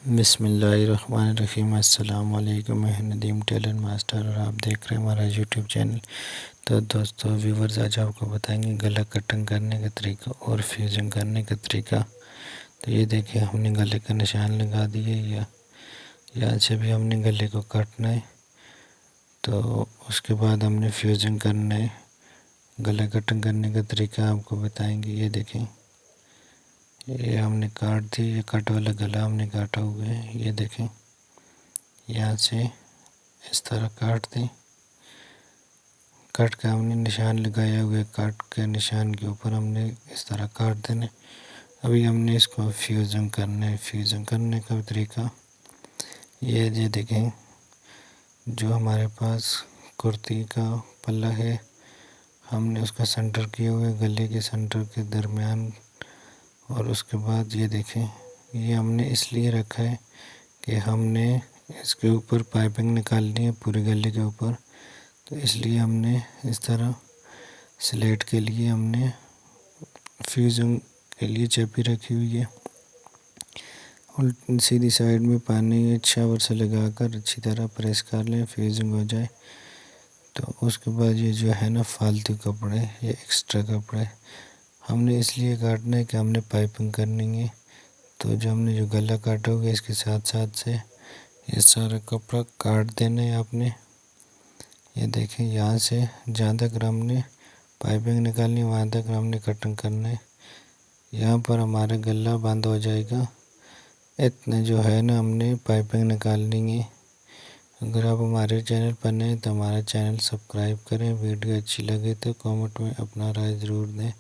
बिस्मिल्लाहिर्रहमानिर्रहीम। अस्सलाम वालेकुम। मैं नदीम टेलर मास्टर और आप देख रहे हैं हमारा यूट्यूब चैनल। तो दोस्तों व्यूवर्स, आज आपको बताएंगे गला कटिंग करने का तरीका और फ्यूजिंग करने का तरीका। तो ये देखिए, हमने गले का निशान लगा दिए या यहाँ से भी हमने गले को काटना है। तो उसके बाद हमने फ्यूजिंग करना है। गला कटिंग करने का तरीका आपको बताएंगे। ये देखें, ये हमने काट दी, ये कट वाला गला हमने काटा हुआ है। ये देखें, यहाँ से इस तरह काट दें। कट के हमने निशान लगाया हुआ है, काट के निशान के ऊपर हमने इस तरह काट देने। अभी हमने इसको फ्यूजिंग करना है। फ्यूजिंग करने का तरीका ये देखें, जो हमारे पास कुर्ती का पल्ला है हमने उसका सेंटर किया हुआ है गले के सेंटर के दरमियान। और उसके बाद ये देखें, ये हमने इसलिए रखा है कि हमने इसके ऊपर पाइपिंग निकालनी है पूरे गले के ऊपर। तो इसलिए हमने इस तरह स्लेट के लिए हमने फ्यूजिंग के लिए चेपी रखी हुई है। और सीधी साइड में पानी शावर से लगाकर अच्छी तरह प्रेस कर लें, फ्यूजिंग हो जाए। तो उसके बाद ये जो है ना फालतू कपड़े, ये एक्स्ट्रा कपड़े हमने इसलिए काटना है कि हमने पाइपिंग करनी है। तो जो हमने जो गला काटा होगा इसके साथ साथ से ये सारा कपड़ा काट देना है आपने। ये देखें, यहाँ से जहाँ तक हमने पाइपिंग निकालनी वहाँ तक हमने कटिंग करना है। यहाँ पर हमारा गला बंद हो जाएगा। इतने जो है ना हमने पाइपिंग निकालनी है। अगर आप हमारे चैनल पर नए तो हमारा चैनल सब्सक्राइब करें। वीडियो अच्छी लगे तो कमेंट में अपना राय ज़रूर दें।